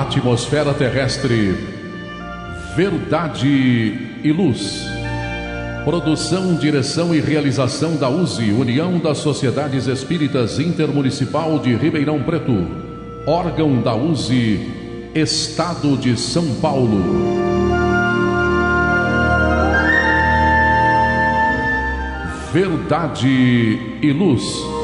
atmosfera terrestre, Verdade e Luz. Produção, direção e realização da USE, União das Sociedades Espíritas Intermunicipal de Ribeirão Preto. Órgão da USE, Estado de São Paulo. Verdade e Luz.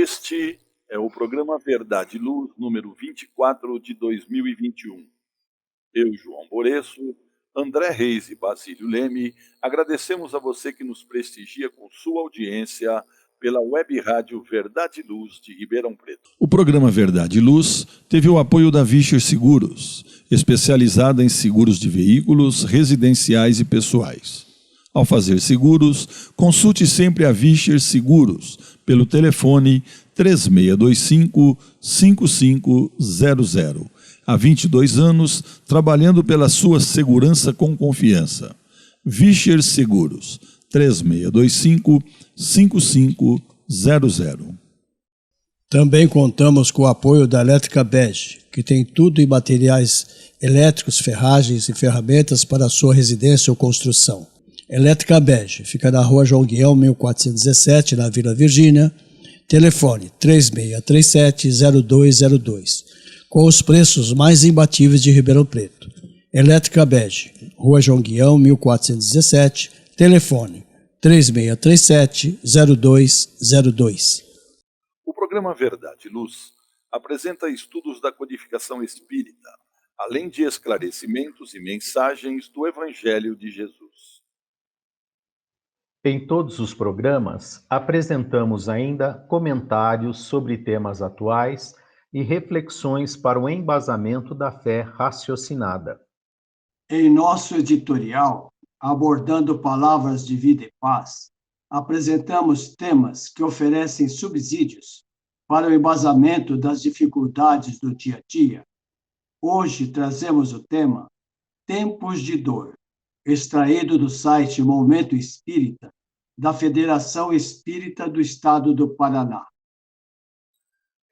Este é o programa Verdade e Luz, número 24 de 2021. Eu, João Boreço, André Reis e Basílio Leme, agradecemos a você que nos prestigia com sua audiência pela web rádio Verdade e Luz de Ribeirão Preto. O programa Verdade e Luz teve o apoio da Vischer Seguros, especializada em seguros de veículos, residenciais e pessoais. Ao fazer seguros, consulte sempre a Vischer Seguros pelo telefone 3625-5500. Há 22 anos, trabalhando pela sua segurança com confiança. Vischer Seguros, 3625-5500. Também contamos com o apoio da Elétrica Bege, que tem tudo em materiais elétricos, ferragens e ferramentas para a sua residência ou construção. Elétrica Bege, fica na rua João Guião, 1417, na Vila Virgínia. Telefone 3637-0202, com os preços mais imbatíveis de Ribeirão Preto. Elétrica Bege, rua João Guião, 1417, telefone 3637-0202. O programa Verdade e Luz apresenta estudos da codificação espírita, além de esclarecimentos e mensagens do Evangelho de Jesus. Em todos os programas, apresentamos ainda comentários sobre temas atuais e reflexões para o embasamento da fé raciocinada. Em nosso editorial, abordando palavras de vida e paz, apresentamos temas que oferecem subsídios para o embasamento das dificuldades do dia a dia. Hoje trazemos o tema Tempos de Dor, extraído do site Momento Espírita, da Federação Espírita do Estado do Paraná.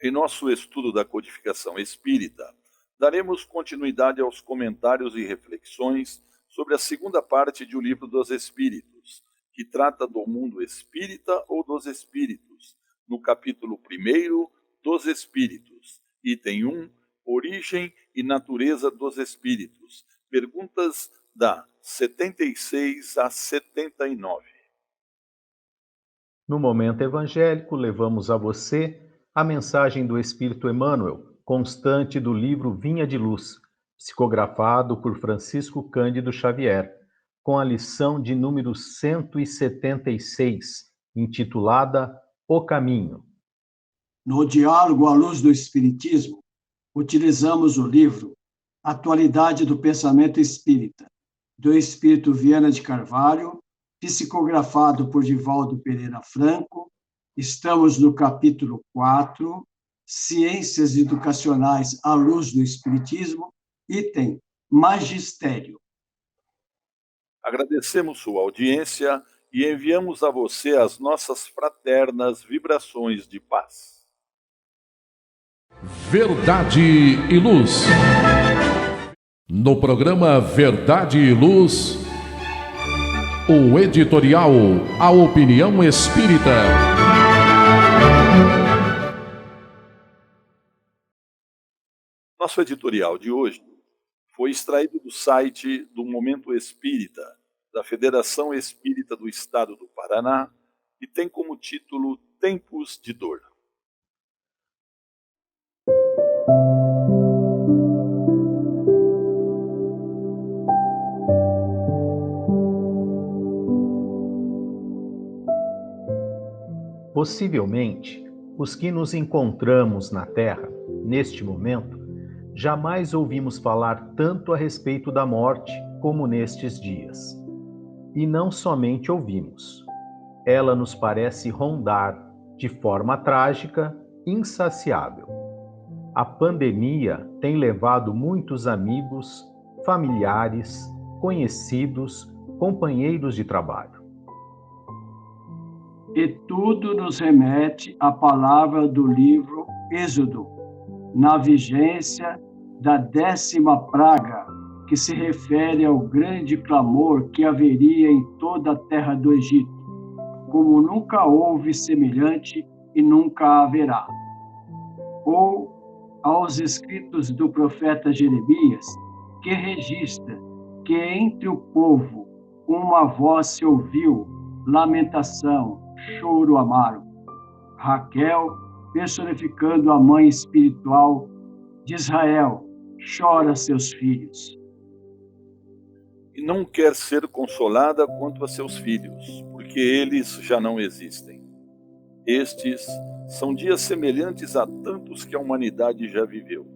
Em nosso estudo da codificação espírita, daremos continuidade aos comentários e reflexões sobre a segunda parte de O Livro dos Espíritos, que trata do mundo espírita ou dos espíritos, no capítulo 1 dos Espíritos, item 1, Origem e Natureza dos Espíritos, perguntas da 76 a 79. No Momento Evangélico, levamos a você a mensagem do Espírito Emmanuel, constante do livro Vinha de Luz, psicografado por Francisco Cândido Xavier, com a lição de número 176, intitulada O Caminho. No diálogo à luz do Espiritismo, utilizamos o livro Atualidade do Pensamento Espírita, do Espírito Viana de Carvalho, psicografado por Divaldo Pereira Franco. Estamos no capítulo 4, Ciências Educacionais à Luz do Espiritismo, item Magistério. Agradecemos sua audiência e enviamos a você as nossas fraternas vibrações de paz. Verdade e Luz. No programa Verdade e Luz, o editorial A Opinião Espírita. Nosso editorial de hoje foi extraído do site do Momento Espírita, da Federação Espírita do Estado do Paraná, e tem como título Tempos de Dor. Possivelmente, os que nos encontramos na Terra, neste momento, jamais ouvimos falar tanto a respeito da morte como nestes dias. E não somente ouvimos. Ela nos parece rondar, de forma trágica, insaciável. A pandemia tem levado muitos amigos, familiares, conhecidos, companheiros de trabalho. E tudo nos remete à palavra do livro Êxodo, na vigência da 10ª praga, que se refere ao grande clamor que haveria em toda a terra do Egito, como nunca houve semelhante e nunca haverá. Ou aos escritos do profeta Jeremias, que registra que entre o povo uma voz se ouviu, lamentação, choro amargo. Raquel, personificando a mãe espiritual de Israel, chora seus filhos. E não quer ser consolada quanto a seus filhos, porque eles já não existem. Estes são dias semelhantes a tantos que a humanidade já viveu.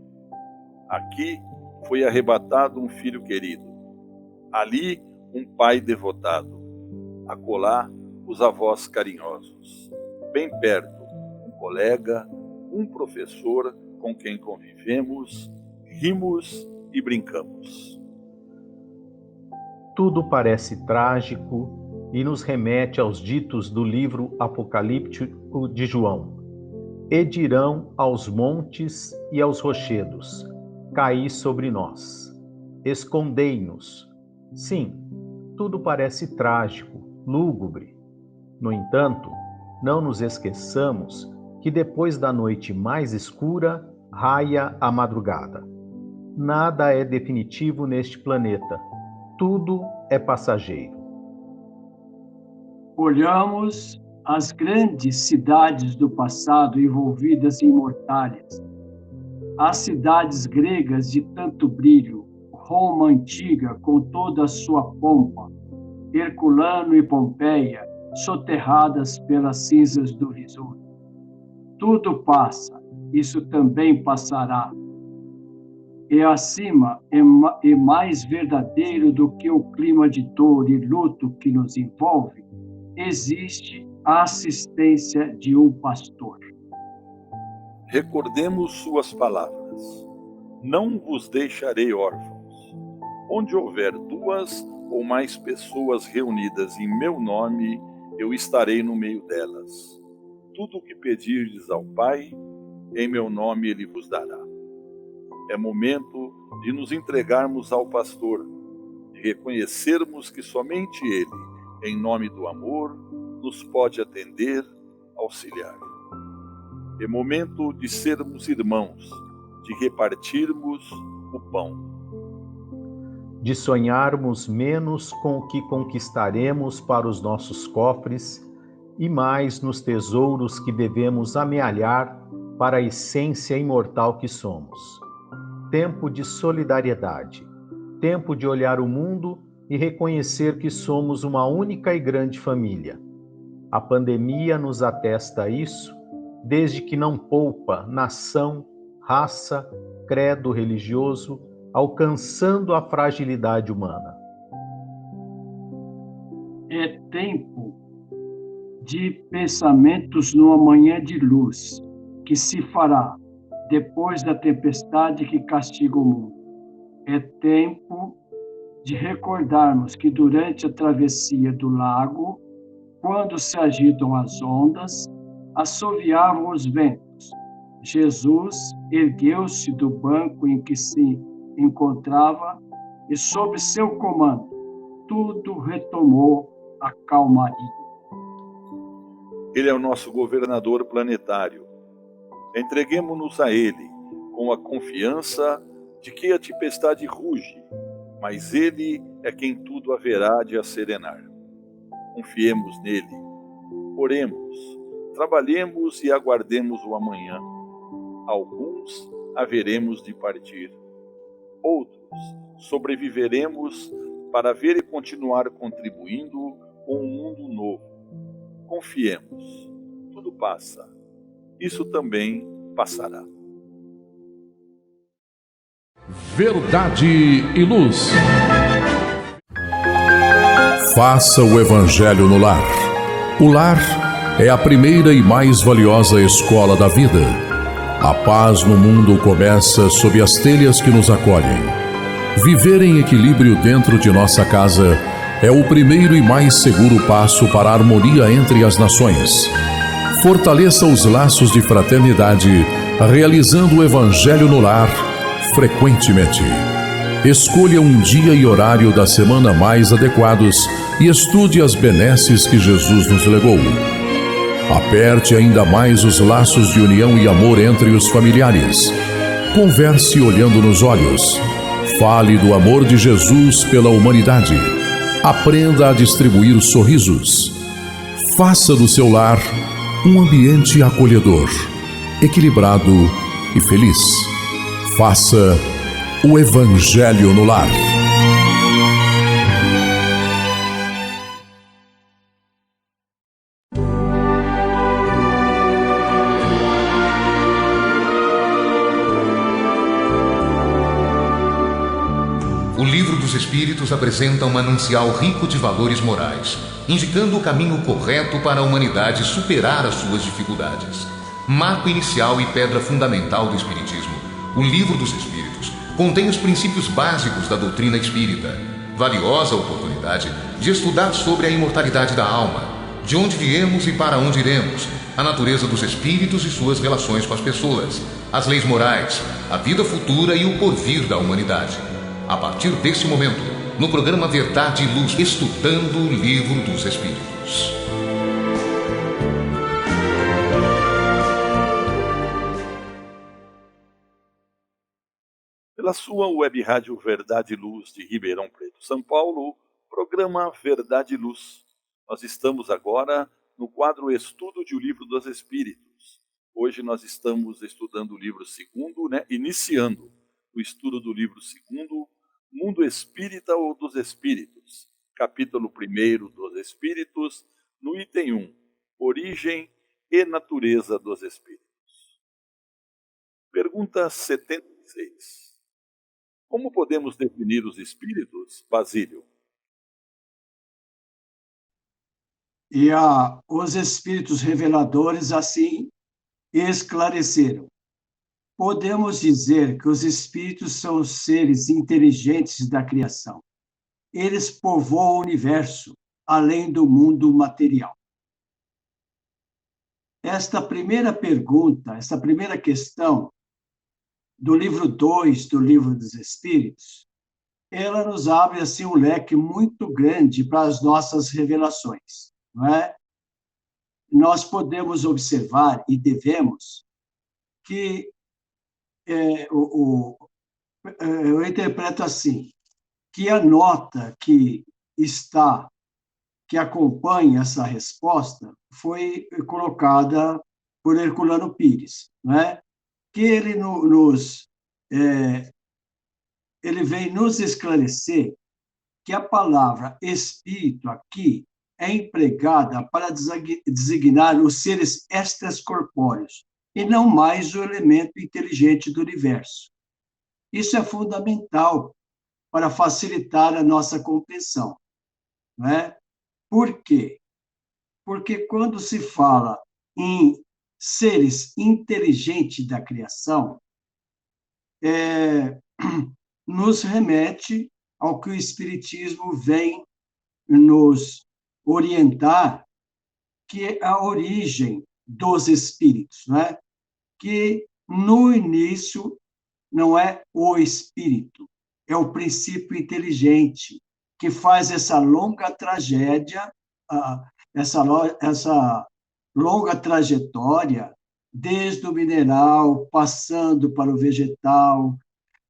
Aqui foi arrebatado um filho querido, ali um pai devotado, acolá os avós carinhosos, bem perto um colega, um professor com quem convivemos, rimos e brincamos. Tudo parece trágico e nos remete aos ditos do livro apocalíptico de João. E dirão aos montes e aos rochedos: caí sobre nós, escondei-nos. Sim, tudo parece trágico, lúgubre. No entanto, não nos esqueçamos que depois da noite mais escura, raia a madrugada. Nada é definitivo neste planeta. Tudo é passageiro. Olhamos as grandes cidades do passado envolvidas em mortalhas, as cidades gregas de tanto brilho, Roma antiga com toda a sua pompa, Herculano e Pompeia, soterradas pelas cinzas do Vesúvio. Tudo passa, isso também passará. E acima é mais verdadeiro do que o clima de dor e luto que nos envolve, existe a assistência de um pastor. Recordemos suas palavras: não vos deixarei órfãos. Onde houver 2 ou mais pessoas reunidas em meu nome, eu estarei no meio delas. Tudo o que pedirdes ao Pai, em meu nome ele vos dará. É momento de nos entregarmos ao pastor, de reconhecermos que somente ele, em nome do amor, nos pode atender, auxiliar. É momento de sermos irmãos, de repartirmos o pão. De sonharmos menos com o que conquistaremos para os nossos cofres e mais nos tesouros que devemos amealhar para a essência imortal que somos. Tempo de solidariedade, tempo de olhar o mundo e reconhecer que somos uma única e grande família. A pandemia nos atesta isso, desde que não poupa nação, raça, credo religioso, alcançando a fragilidade humana. É tempo de pensamentos numa manhã de luz, que se fará depois da tempestade que castiga o mundo. É tempo de recordarmos que durante a travessia do lago, quando se agitam as ondas, assoviavam os ventos. Jesus ergueu-se do banco em que se encontrava e, sob seu comando, tudo retomou a calmaria. Ele é o nosso governador planetário. Entreguemo-nos a ele com a confiança de que a tempestade ruge, mas ele é quem tudo haverá de acerenar. Confiemos nele, oremos, trabalhemos e aguardemos o amanhã. Alguns haveremos de partir, outros sobreviveremos para ver e continuar contribuindo com um mundo novo. Confiemos, tudo passa, isso também passará. Verdade e luz. Faça o Evangelho no lar. O lar é a primeira e mais valiosa escola da vida. A paz no mundo começa sob as telhas que nos acolhem. Viver em equilíbrio dentro de nossa casa é o primeiro e mais seguro passo para a harmonia entre as nações. Fortaleça os laços de fraternidade, realizando o Evangelho no lar frequentemente. Escolha um dia e horário da semana mais adequados e estude as benesses que Jesus nos legou. Aperte ainda mais os laços de união e amor entre os familiares. Converse olhando nos olhos. Fale do amor de Jesus pela humanidade. Aprenda a distribuir sorrisos. Faça do seu lar um ambiente acolhedor, equilibrado e feliz. Faça o Evangelho no lar. O Livro dos Espíritos apresenta um manancial rico de valores morais, indicando o caminho correto para a humanidade superar as suas dificuldades. Marco inicial e pedra fundamental do Espiritismo, o Livro dos Espíritos contém os princípios básicos da doutrina espírita. Valiosa oportunidade de estudar sobre a imortalidade da alma, de onde viemos e para onde iremos, a natureza dos espíritos e suas relações com as pessoas, as leis morais, a vida futura e o porvir da humanidade. A partir desse momento, no programa Verdade e Luz, estudando o Livro dos Espíritos. Pela sua web rádio Verdade e Luz de Ribeirão Preto, São Paulo, programa Verdade e Luz. Nós estamos agora no quadro Estudo de O Livro dos Espíritos. Hoje nós estamos estudando o livro segundo, iniciando o estudo do livro segundo, Mundo Espírita ou dos Espíritos, capítulo 1 dos Espíritos, no item 1, Origem e Natureza dos Espíritos. Pergunta 76. Como podemos definir os espíritos, Basílio? E os espíritos reveladores assim esclareceram. Podemos dizer que os espíritos são os seres inteligentes da criação. Eles povoam o universo, além do mundo material. Esta primeira pergunta, esta primeira questão do livro 2 do Livro dos Espíritos, ela nos abre assim um leque muito grande para as nossas revelações, não é? Nós podemos observar e devemos que eu interpreto assim, que a nota que acompanha essa resposta foi colocada por Herculano Pires, né? Que ele ele vem nos esclarecer que a palavra espírito aqui é empregada para designar os seres extracorpóreos, e não mais o elemento inteligente do universo. Isso é fundamental para facilitar a nossa compreensão, né? Por quê? Porque quando se fala em seres inteligentes da criação, nos remete ao que o Espiritismo vem nos orientar, que é a origem dos espíritos, né? Que no início não é o espírito, é o princípio inteligente que faz essa longa tragédia, essa longa trajetória, desde o mineral, passando para o vegetal,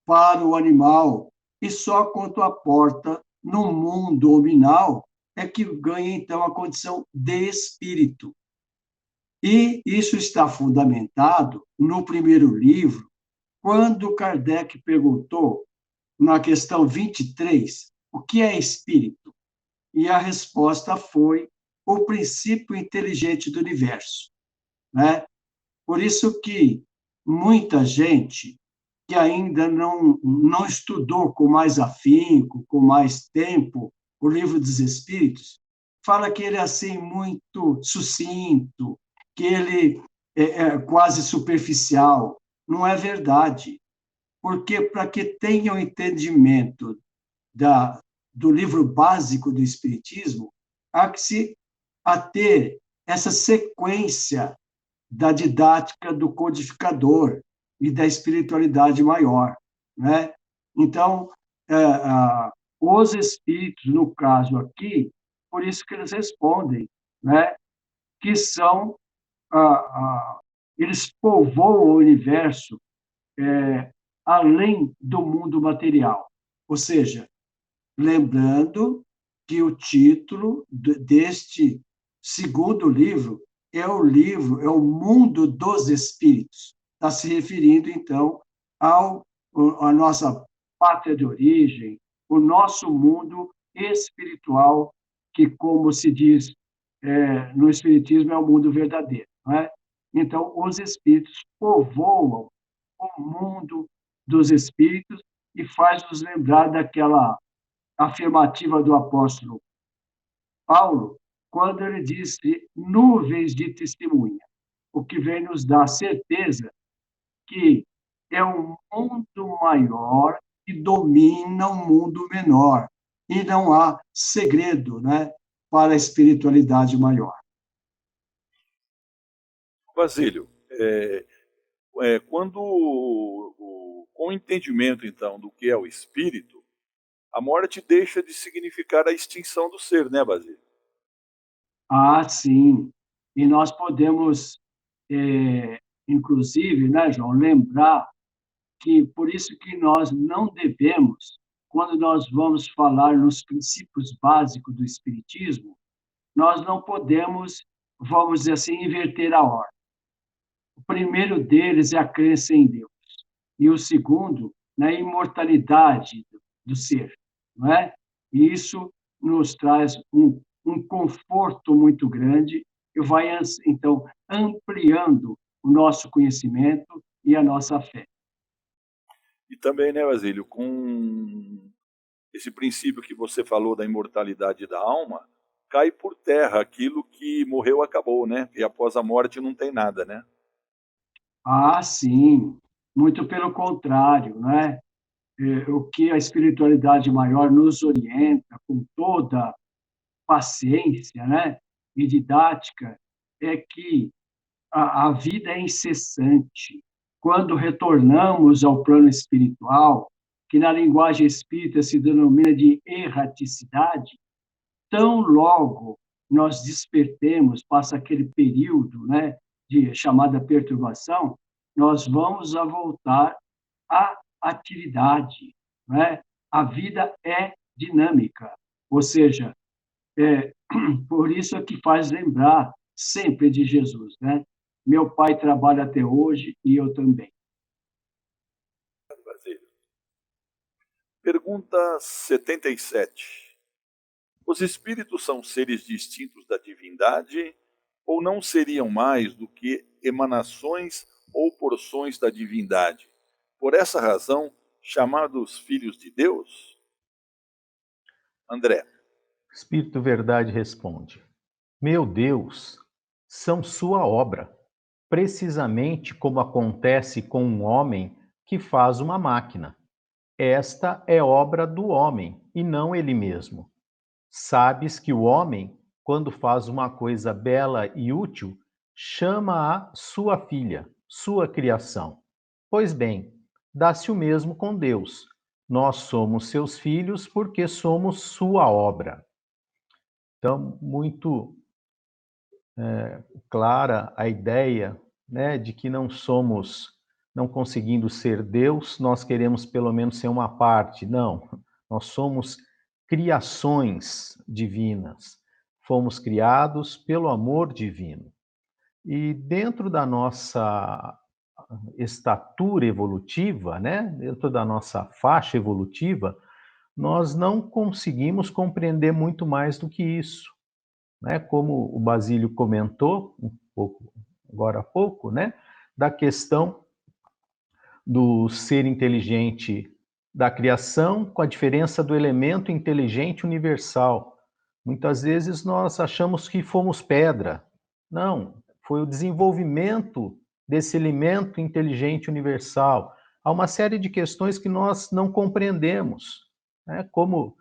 para o animal, e só quando aporta no mundo nominal é que ganha, então, a condição de espírito. E isso está fundamentado no primeiro livro, quando Kardec perguntou, na questão 23, o que é espírito? E a resposta foi o princípio inteligente do universo, né? Por isso que muita gente que ainda não estudou com mais afinco, com mais tempo, o Livro dos Espíritos, fala que ele é assim muito sucinto, que ele é quase superficial. não é verdade. Porque para que tenham entendimento do livro básico do Espiritismo, há que se ater essa sequência da didática do codificador e da espiritualidade maior, né? Então, os espíritos, no caso aqui, por isso que eles respondem, né? Que são, eles povoam o universo além do mundo material. Ou seja, lembrando que o título deste segundo livro é o Mundo dos Espíritos. Está se referindo, então, à nossa pátria de origem, o nosso mundo espiritual, que, como se diz no Espiritismo, é o mundo verdadeiro. Não é? Então, os Espíritos povoam o mundo dos Espíritos e faz-nos lembrar daquela afirmativa do apóstolo Paulo, quando ele disse nuvens de testemunha, o que vem nos dar certeza que é um mundo maior que domina um mundo menor, e não há segredo, né, para a espiritualidade maior. Basílio, quando, com o entendimento, então, do que é o espírito, a morte deixa de significar a extinção do ser, né, Basílio? Ah, sim. E nós podemos, inclusive, né, João, lembrar que por isso que nós não devemos, quando nós vamos falar nos princípios básicos do Espiritismo, nós não podemos, vamos dizer assim, inverter a ordem. O primeiro deles é a crença em Deus, e o segundo, na imortalidade do ser, não é? E isso nos traz um conforto muito grande e vai, então, ampliando o nosso conhecimento e a nossa fé. E também, né, Basílio, com esse princípio que você falou da imortalidade da alma, cai por terra aquilo que morreu acabou, né? E após a morte não tem nada, né? Ah, sim, muito pelo contrário, né? O que a espiritualidade maior nos orienta com toda paciência, né, e didática, é que a vida é incessante. Quando retornamos ao plano espiritual, que na linguagem espírita se denomina de erraticidade, tão logo nós despertemos, passa aquele período, né, de chamada perturbação, nós vamos a voltar à atividade, né? A vida é dinâmica, ou seja, por isso é que faz lembrar sempre de Jesus, né? Meu pai trabalha até hoje e eu também. Pergunta 77. Os espíritos são seres distintos da divindade ou não seriam mais do que emanações ou porções da divindade? Por essa razão, chamados filhos de Deus? André. Espírito Verdade responde: Meu Deus, são sua obra, precisamente como acontece com um homem que faz uma máquina. Esta é obra do homem e não ele mesmo. Sabes que o homem, quando faz uma coisa bela e útil, chama-a sua filha, sua criação. Pois bem, dá-se o mesmo com Deus. Nós somos seus filhos porque somos sua obra. Então, muito clara a ideia, né, de que não conseguindo ser Deus, nós queremos pelo menos ser uma parte. Não, nós somos criações divinas. Fomos criados pelo amor divino. E dentro da nossa estatura evolutiva, né, dentro da nossa faixa evolutiva, nós não conseguimos compreender muito mais do que isso, né? Como o Basílio comentou agora há pouco, né, da questão do ser inteligente da criação com a diferença do elemento inteligente universal. Muitas vezes nós achamos que fomos pedra. Não, foi o desenvolvimento desse elemento inteligente universal. Há uma série de questões que nós não compreendemos, né? Como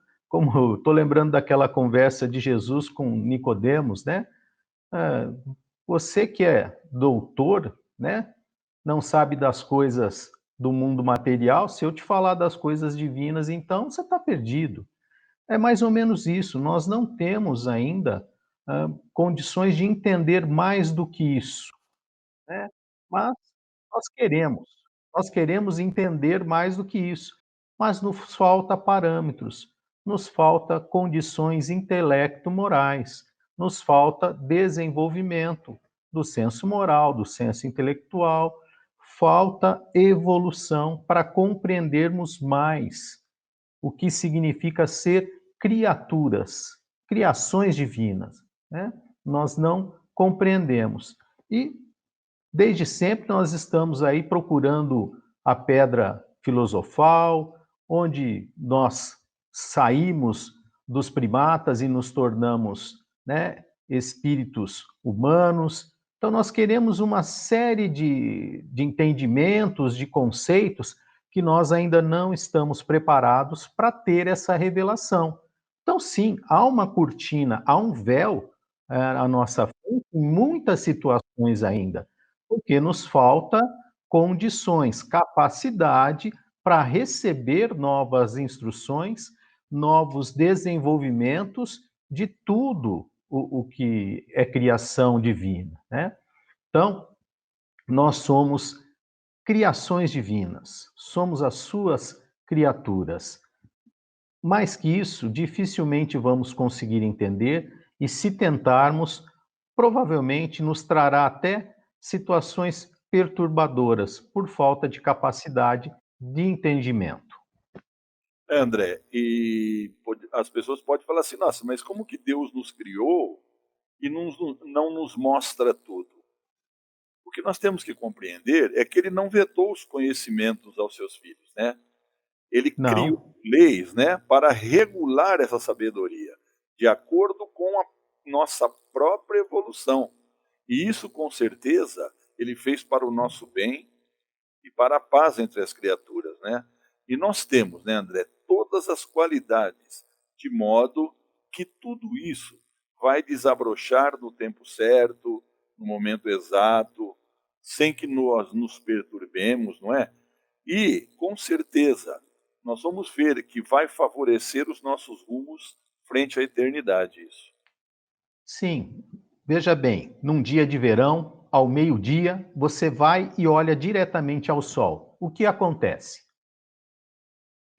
estou lembrando daquela conversa de Jesus com Nicodemos, né? Ah, você que é doutor, né? Não sabe das coisas do mundo material, se eu te falar das coisas divinas, então você está perdido. É mais ou menos isso. Nós não temos ainda condições de entender mais do que isso, né? Mas nós nós queremos entender mais do que isso, mas nos falta parâmetros, nos falta condições intelecto-morais, nos falta desenvolvimento do senso moral, do senso intelectual, falta evolução para compreendermos mais o que significa ser criaturas, criações divinas, né? Nós não compreendemos. E desde sempre nós estamos aí procurando a pedra filosofal, onde nós saímos dos primatas e nos tornamos, né, espíritos humanos. Então nós queremos uma série de entendimentos, de conceitos que nós ainda não estamos preparados para ter essa revelação. Então sim, há uma cortina, há um véu à nossa frente em muitas situações ainda, porque nos falta condições, capacidade para receber novas instruções, novos desenvolvimentos de tudo o que é criação divina, né? Então, nós somos criações divinas, somos as suas criaturas. Mais que isso, dificilmente vamos conseguir entender, e se tentarmos, provavelmente nos trará até situações perturbadoras por falta de capacidade de entendimento. André, as pessoas podem falar assim, nossa, mas como que Deus nos criou e não nos mostra tudo? O que nós temos que compreender é que ele não vetou os conhecimentos aos seus filhos, né? Ele criou Não, leis, né, para regular essa sabedoria, de acordo com a nossa própria evolução. E isso, com certeza, ele fez para o nosso bem e para a paz entre as criaturas, né? E nós temos, né, André, todas as qualidades, de modo que tudo isso vai desabrochar no tempo certo, no momento exato, sem que nós nos perturbemos, não é? E, com certeza, nós vamos ver que vai favorecer os nossos rumos frente à eternidade, isso. sim, veja bem, num dia de verão, ao meio-dia, você vai e olha diretamente ao sol. O que acontece?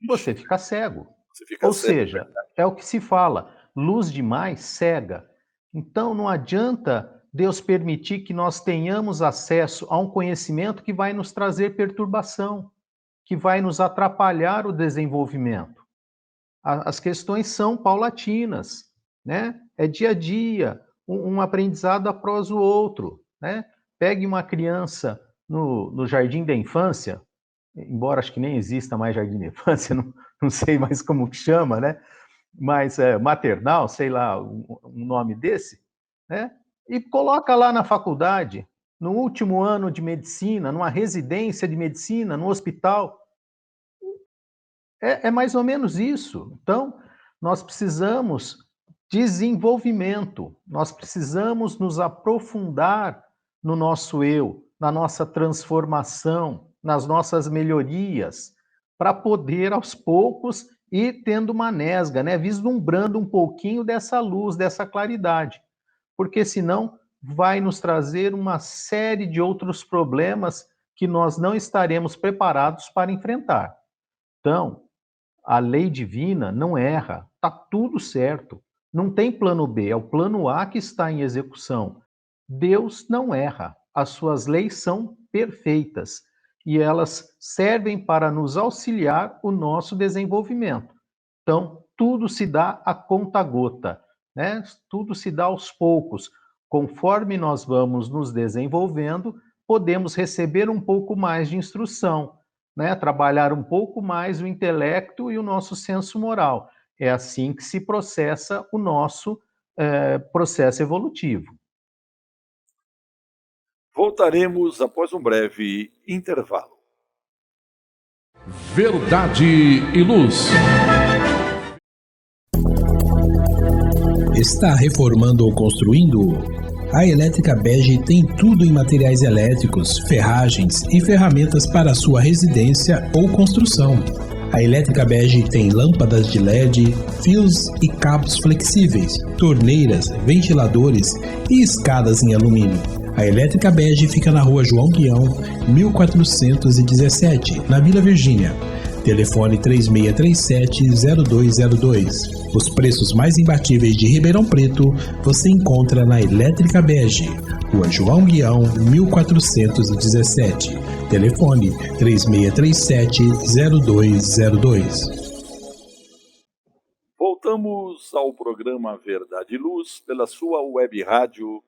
Você fica cego. Você fica Ou cego, seja, é o que se fala, luz demais cega. Então não adianta Deus permitir que nós tenhamos acesso a um conhecimento que vai nos trazer perturbação, que vai nos atrapalhar o desenvolvimento. As questões são paulatinas, né? É dia a dia, um aprendizado após o outro, né? Pegue uma criança no jardim da infância, embora acho que nem exista mais jardim da infância, não sei mais como que chama, né? Mas maternal, sei lá, um nome desse, né? E coloca lá na faculdade, no último ano de medicina, numa residência de medicina, no hospital. É mais ou menos isso. Então, nós precisamos desenvolvimento, nós precisamos nos aprofundar no nosso eu, na nossa transformação, nas nossas melhorias, para poder, aos poucos, ir tendo uma nesga, né? Vislumbrando um pouquinho dessa luz, dessa claridade. Porque senão vai nos trazer uma série de outros problemas que nós não estaremos preparados para enfrentar. Então, a lei divina não erra, está tudo certo. Não tem plano B, é o plano A que está em execução. Deus não erra, as suas leis são perfeitas e elas servem para nos auxiliar o nosso desenvolvimento. Então, tudo se dá a conta-gota, né? Tudo se dá aos poucos. Conforme nós vamos nos desenvolvendo, podemos receber um pouco mais de instrução, né? Trabalhar um pouco mais o intelecto e o nosso senso moral. É assim que se processa o nosso processo evolutivo. Voltaremos após um breve intervalo. Verdade e Luz. Está reformando ou construindo? A Elétrica Bege tem tudo em materiais elétricos, ferragens e ferramentas para sua residência ou construção. A Elétrica Bege tem lâmpadas de LED, fios e cabos flexíveis, torneiras, ventiladores e escadas em alumínio. A Elétrica Bege fica na rua João Guião, 1417, na Vila Virgínia. Telefone 3637-0202. Os preços mais imbatíveis de Ribeirão Preto você encontra na Elétrica Bege, Rua João Guião, 1417. Telefone 3637-0202. Voltamos ao programa Verdade e Luz pela sua web rádio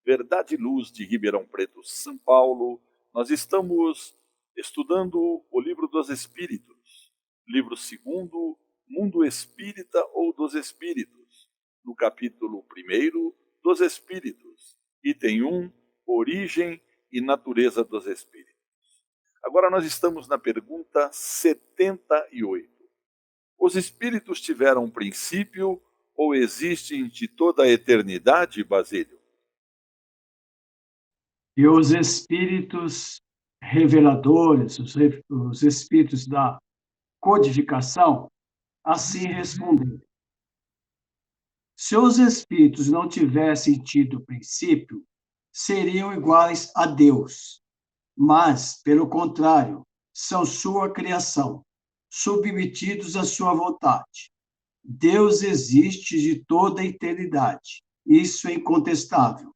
Verdade e Luz de Ribeirão Preto, São Paulo. Nós estamos estudando o Livro dos Espíritos, livro 2º, Mundo Espírita ou dos Espíritos, no capítulo 1º, dos Espíritos, item 1, Origem e Natureza dos Espíritos. Agora nós estamos na pergunta 78. Os Espíritos tiveram um princípio ou existem de toda a eternidade, Basílio? E os Espíritos reveladores, os Espíritos da codificação, assim responderam: se os Espíritos não tivessem tido princípio, seriam iguais a Deus, mas, pelo contrário, são sua criação, submetidos à sua vontade. Deus existe de toda a eternidade, isso é incontestável.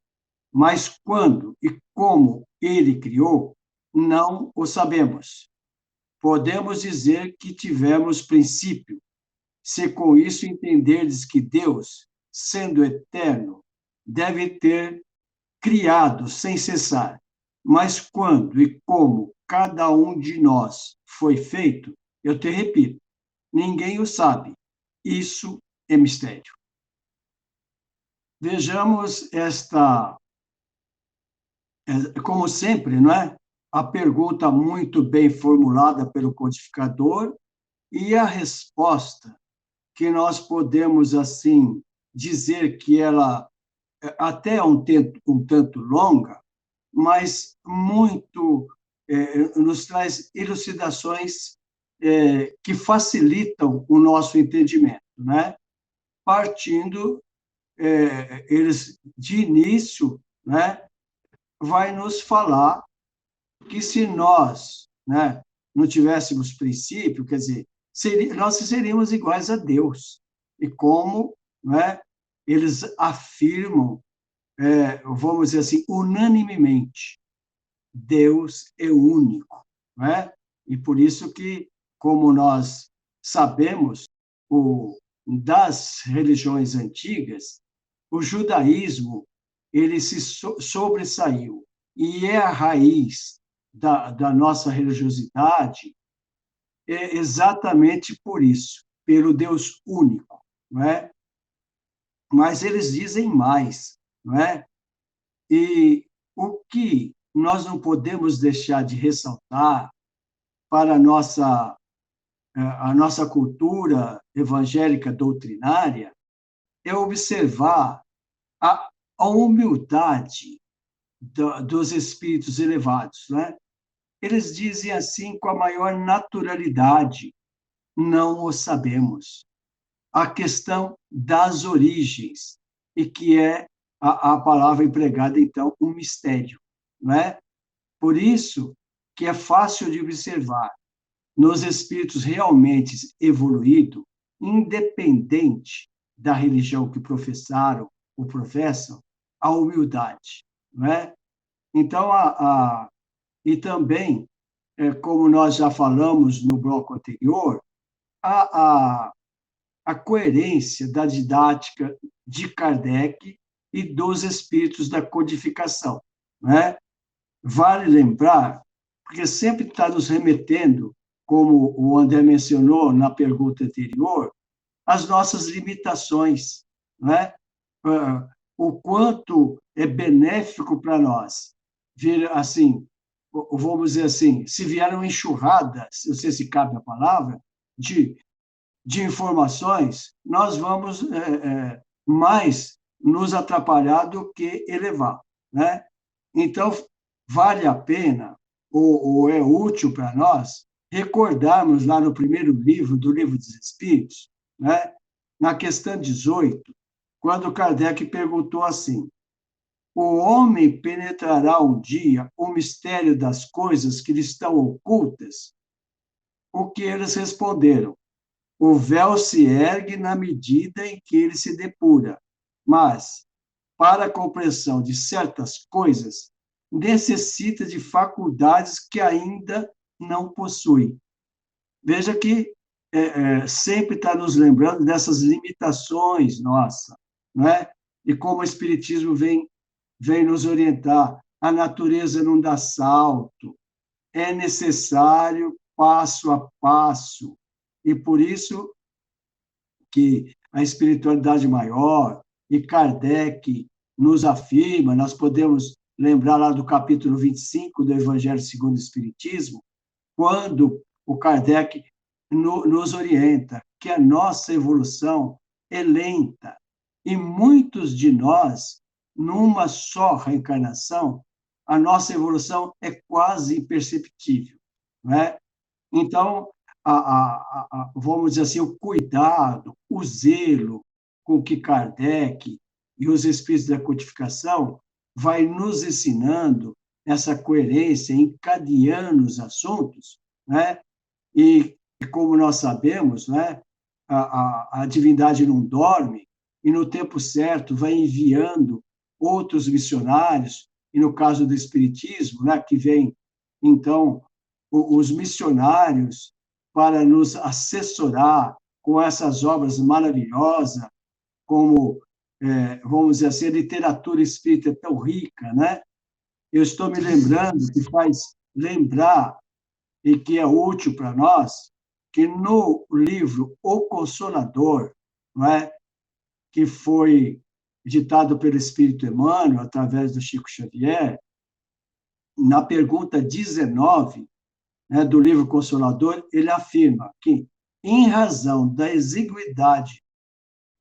Mas quando e como ele criou, não o sabemos. Podemos dizer que tivemos princípio, se com isso entenderdes que Deus, sendo eterno, deve ter criado sem cessar. Mas quando e como cada um de nós foi feito, eu te repito, ninguém o sabe. Isso é mistério. Vejamos esta, como sempre, não é? A pergunta muito bem formulada pelo codificador e a resposta que nós podemos, assim, dizer que ela até é um tanto longa, mas muito nos traz elucidações que facilitam o nosso entendimento, né? Partindo, eles de início, né, vai nos falar que se nós, né, não tivéssemos princípio, quer dizer, nós seríamos iguais a Deus. E como, né, eles afirmam, vamos dizer assim, unanimemente, Deus é único, né? E por isso que, como nós sabemos, das religiões antigas, o judaísmo ele se sobressaiu e é a raiz da nossa religiosidade, exatamente por isso, pelo Deus único, não é? Mas eles dizem mais, não é? E o que nós não podemos deixar de ressaltar para a nossa cultura evangélica doutrinária é observar a humildade dos espíritos elevados, né? Eles dizem assim com a maior naturalidade: não o sabemos. A questão das origens, e que é a palavra empregada, então, um mistério, não é? Por isso que é fácil de observar nos espíritos realmente evoluídos, independente da religião que professaram ou professam, a humildade, não é? Então, e também, como nós já falamos no bloco anterior, a coerência da didática de Kardec e dos espíritos da codificação, não é? Vale lembrar, porque sempre está nos remetendo, como o André mencionou na pergunta anterior, as nossas limitações, não é? O quanto é benéfico para nós vir assim, vamos dizer assim, se vieram enxurradas, não sei se cabe a palavra, de informações, nós vamos mais nos atrapalhar do que elevar, né? Então, vale a pena, ou é útil para nós, recordarmos lá no primeiro livro, do Livro dos Espíritos, né? Na questão 18, quando Kardec perguntou assim: o homem penetrará um dia o mistério das coisas que lhe estão ocultas? O que eles responderam? O véu se ergue na medida em que ele se depura, mas, para a compreensão de certas coisas, necessita de faculdades que ainda não possui. Veja que sempre está nos lembrando dessas limitações nossas, não é? E como o Espiritismo vem nos orientar. A natureza não dá salto, é necessário passo a passo. E por isso que a espiritualidade maior e Kardec nos afirma, nós podemos lembrar lá do capítulo 25 do Evangelho segundo o Espiritismo, quando o Kardec nos orienta que a nossa evolução é lenta e muitos de nós, numa só reencarnação, a nossa evolução é quase imperceptível, não é? Então, vamos dizer assim, o cuidado, o zelo com que Kardec e os espíritos da codificação vai nos ensinando essa coerência, encadeando os assuntos, né? E como nós sabemos, né, a divindade não dorme e, no tempo certo, vai enviando outros missionários, e no caso do Espiritismo, né, que vem, então, os missionários para nos assessorar com essas obras maravilhosas, como, vamos dizer assim, a literatura espírita é tão rica, né? Eu estou me lembrando, que faz lembrar, e que é útil para nós, que no livro O Consolador, não é? Que foi ditado pelo Espírito Emmanuel, através do Chico Xavier, na pergunta 19, né, do livro Consolador, ele afirma que, em razão da exiguidade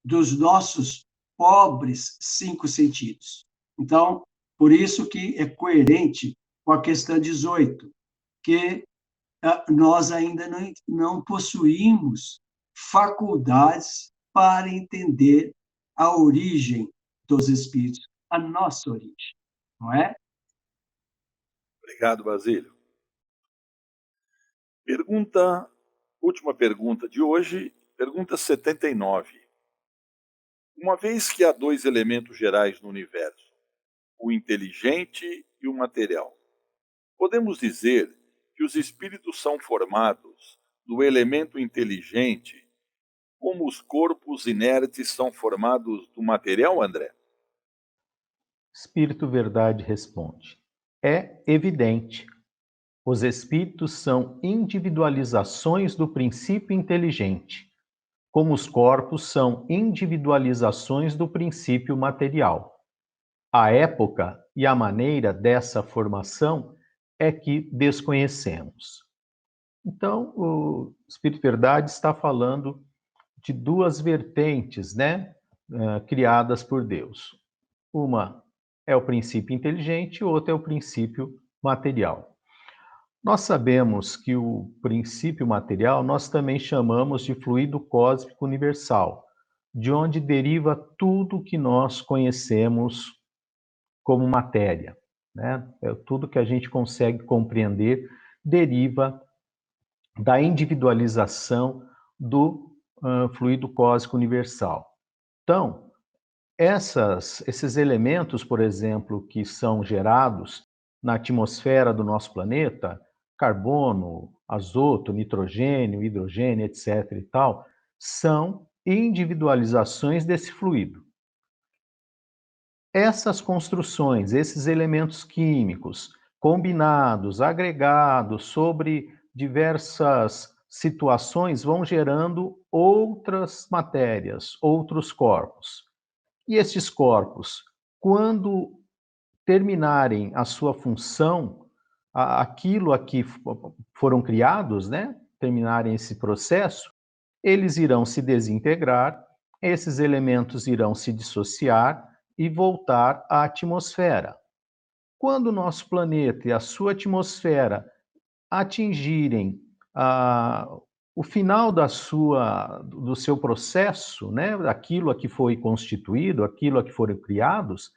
dos nossos pobres 5 sentidos. Então, por isso que é coerente com a questão 18, que nós ainda não possuímos faculdades para entender a origem dos espíritos, a nossa origem, não é? Obrigado, Basílio. Última pergunta de hoje, pergunta 79. Uma vez que há 2 elementos gerais no universo, o inteligente e o material, podemos dizer que os espíritos são formados do elemento inteligente, como os corpos inertes são formados do material, André? Espírito Verdade responde: é evidente. Os espíritos são individualizações do princípio inteligente, como os corpos são individualizações do princípio material. A época e a maneira dessa formação é que desconhecemos. Então, o Espírito Verdade está falando de 2 vertentes, né, criadas por Deus. Uma é o princípio inteligente e outra é o princípio material. Nós sabemos que o princípio material nós também chamamos de fluido cósmico universal, de onde deriva tudo que nós conhecemos como matéria, né? Tudo que a gente consegue compreender deriva da individualização do fluido cósmico universal. Então, esses elementos, por exemplo, que são gerados na atmosfera do nosso planeta, carbono, azoto, nitrogênio, hidrogênio, etc. e tal, são individualizações desse fluido. Essas construções, esses elementos químicos, combinados, agregados sobre diversas situações, vão gerando outras matérias, outros corpos. E esses corpos, quando terminarem a sua função, aquilo a que foram criados, né, terminarem esse processo, eles irão se desintegrar, esses elementos irão se dissociar e voltar à atmosfera. Quando o nosso planeta e a sua atmosfera atingirem o final do seu processo, né, aquilo a que foi constituído, aquilo a que foram criados,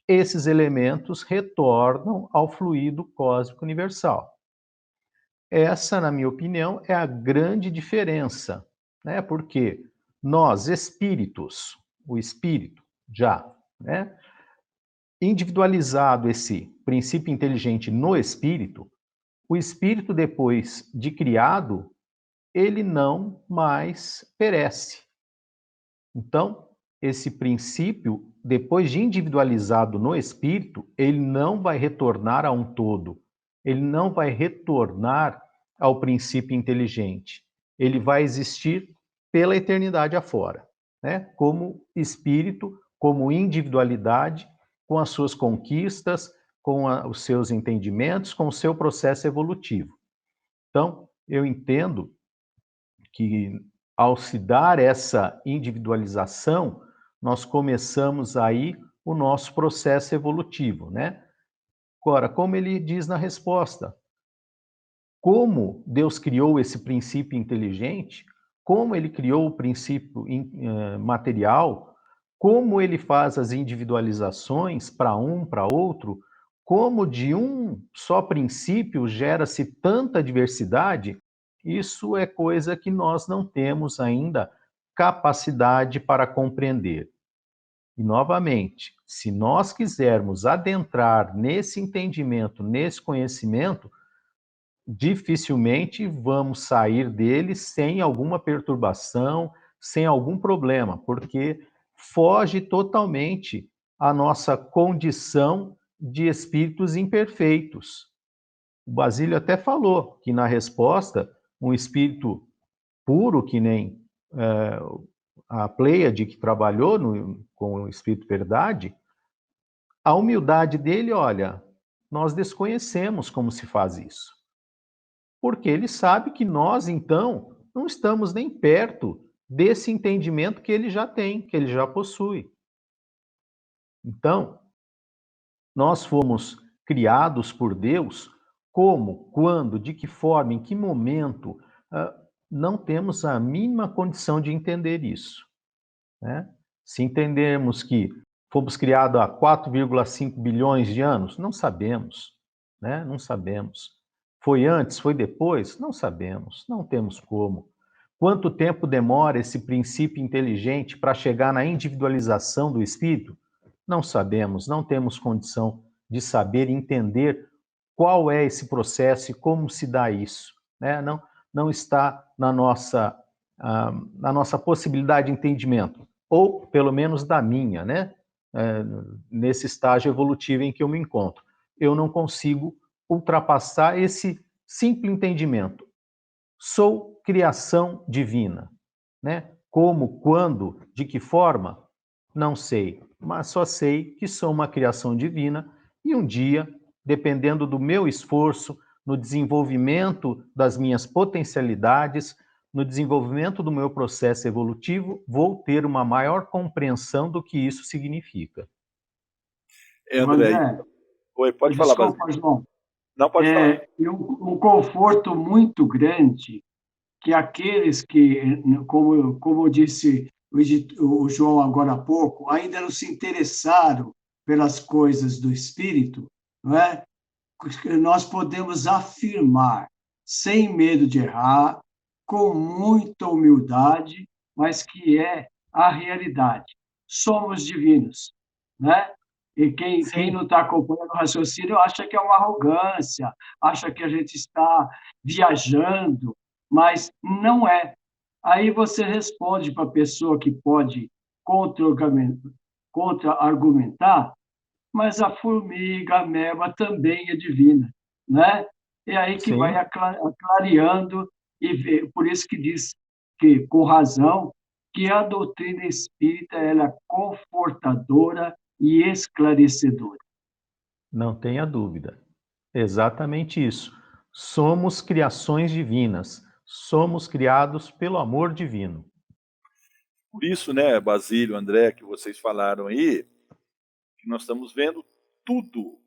esses elementos retornam ao fluido cósmico universal. Essa, na minha opinião, é a grande diferença, né? Porque nós, espíritos, o espírito já, né, individualizado esse princípio inteligente no espírito, o espírito, depois de criado, ele não mais perece. Então, esse princípio, depois de individualizado no espírito, ele não vai retornar a um todo. Ele não vai retornar ao princípio inteligente. Ele vai existir pela eternidade afora, né? Como espírito, como individualidade, com as suas conquistas, com os seus entendimentos, com o seu processo evolutivo. Então, eu entendo que, ao se dar essa individualização, nós começamos aí o nosso processo evolutivo, né? Agora, como ele diz na resposta, como Deus criou esse princípio inteligente, como ele criou o princípio material, como ele faz as individualizações para um, para outro, como de um só princípio gera-se tanta diversidade, isso é coisa que nós não temos ainda capacidade para compreender. E, novamente, se nós quisermos adentrar nesse entendimento, nesse conhecimento, dificilmente vamos sair dele sem alguma perturbação, sem algum problema, porque foge totalmente à nossa condição de espíritos imperfeitos. O Basílio até falou que, na resposta, um espírito puro, que nem a Pleiade, que trabalhou com o Espírito Verdade, a humildade dele, olha, nós desconhecemos como se faz isso. Porque ele sabe que nós, então, não estamos nem perto desse entendimento que ele já tem, que ele já possui. Então, nós fomos criados por Deus como, quando, de que forma, em que momento, não temos a mínima condição de entender isso, né? Se entendermos que fomos criados há 4,5 bilhões de anos, não sabemos, né? Não sabemos. Foi antes, foi depois? Não sabemos, não temos como. Quanto tempo demora esse princípio inteligente para chegar na individualização do espírito? Não sabemos, não temos condição de saber e entender qual é esse processo e como se dá isso, né? Não está na nossa possibilidade de entendimento, ou pelo menos da minha, né? Nesse estágio evolutivo em que eu me encontro. Eu não consigo ultrapassar esse simples entendimento. Sou criação divina, né? Como, quando, de que forma? Não sei, mas só sei que sou uma criação divina e um dia, dependendo do meu esforço, no desenvolvimento das minhas potencialidades, no desenvolvimento do meu processo evolutivo, vou ter uma maior compreensão do que isso significa. André, oi, pode falar. Desculpa, João. Não, pode falar. Um conforto muito grande que aqueles que, como disse o João agora há pouco, ainda não se interessaram pelas coisas do espírito, não é? Nós podemos afirmar, sem medo de errar, com muita humildade, mas que é a realidade. Somos divinos, né? E quem não está acompanhando o raciocínio acha que é uma arrogância, acha que a gente está viajando, mas não é. Aí você responde para a pessoa que pode contra-argumentar, mas a formiga, a ameba também é divina, né? É aí que vai aclareando, e por isso que diz que, com razão, que a doutrina espírita ela é confortadora e esclarecedora. Não tenha dúvida. Exatamente isso. Somos criações divinas. Somos criados pelo amor divino. Por isso, né, Basílio, André, que vocês falaram aí, que nós estamos vendo tudo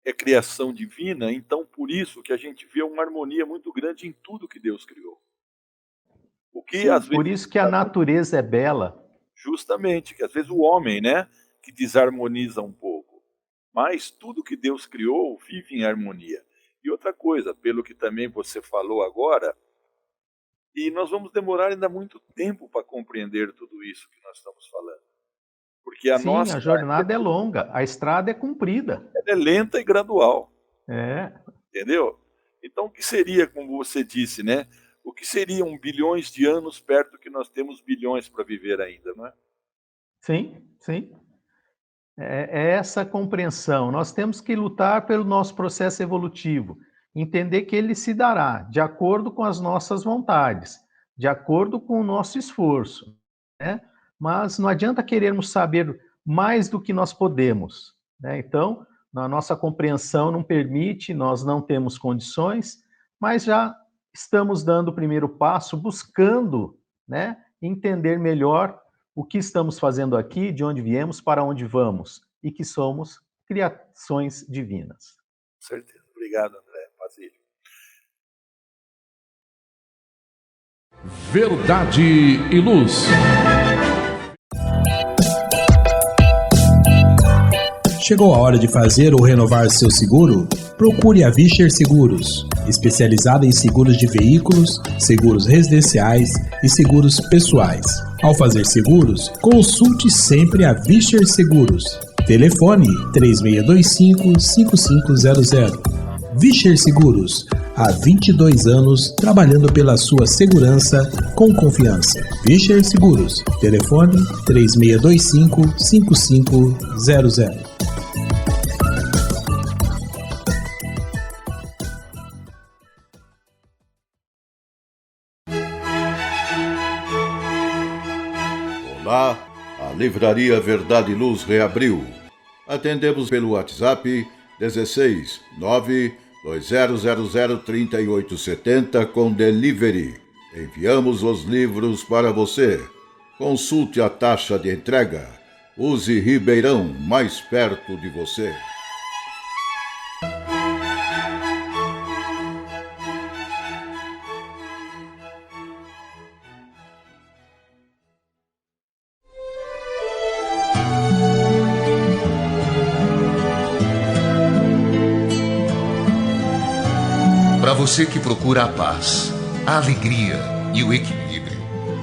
é criação divina, então por isso que a gente vê uma harmonia muito grande em tudo que Deus criou. O que, Sim, às por vezes, isso que a natureza é bela. justamente, que às vezes o homem, né, que desarmoniza um pouco. Mas tudo que Deus criou vive em harmonia. E outra coisa, pelo que também você falou agora, e nós vamos demorar ainda muito tempo para compreender tudo isso que nós estamos falando. Porque a Sim, nossa a jornada é longa, a estrada é comprida. é lenta e gradual, É, entendeu? Então, o que seria, como você disse, né? O que seriam bilhões de anos perto que nós temos bilhões para viver ainda, não é? sim, sim. É essa compreensão. Nós temos que lutar pelo nosso processo evolutivo, entender que ele se dará de acordo com as nossas vontades, de acordo com o nosso esforço, né? Mas não adianta querermos saber mais do que nós podemos, né? Então, a nossa compreensão não permite, nós não temos condições, mas já estamos dando o primeiro passo, buscando, né, entender melhor o que estamos fazendo aqui, de onde viemos, para onde vamos, e que somos criações divinas. Com certeza. Obrigado, André. Basílio. Verdade e Luz. Chegou a hora de fazer ou renovar seu seguro? Procure a Vischer Seguros, especializada em seguros de veículos, seguros residenciais e seguros pessoais. Ao fazer seguros, consulte sempre a Vischer Seguros. Telefone 3625-5500. Vischer Seguros, há 22 anos trabalhando pela sua segurança com confiança. Vischer Seguros, telefone 3625-5500. Olá, a Livraria Verdade e Luz reabriu. Atendemos pelo WhatsApp 16 92000 3870 com delivery. Enviamos os livros para você. Consulte a taxa de entrega. Use Ribeirão, mais perto de você. Para você que procura a paz, a alegria e o equilíbrio,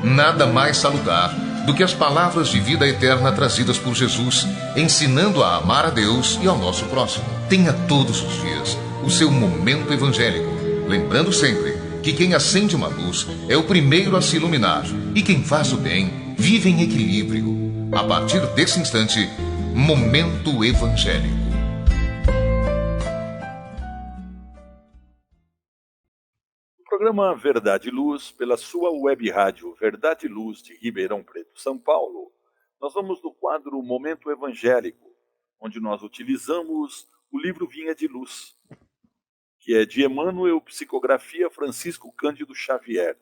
nada mais salutar do que as palavras de vida eterna trazidas por Jesus, ensinando a amar a Deus e ao nosso próximo. Tenha todos os dias o seu momento evangélico, lembrando sempre que quem acende uma luz é o primeiro a se iluminar e quem faz o bem vive em equilíbrio. A partir desse instante, Momento Evangélico. Programa Verdade e Luz, pela sua web rádio Verdade e Luz de Ribeirão Preto, São Paulo. Nós vamos no quadro Momento Evangélico, onde nós utilizamos o livro Vinha de Luz, que é de Emmanuel, Psicografia Francisco Cândido Xavier.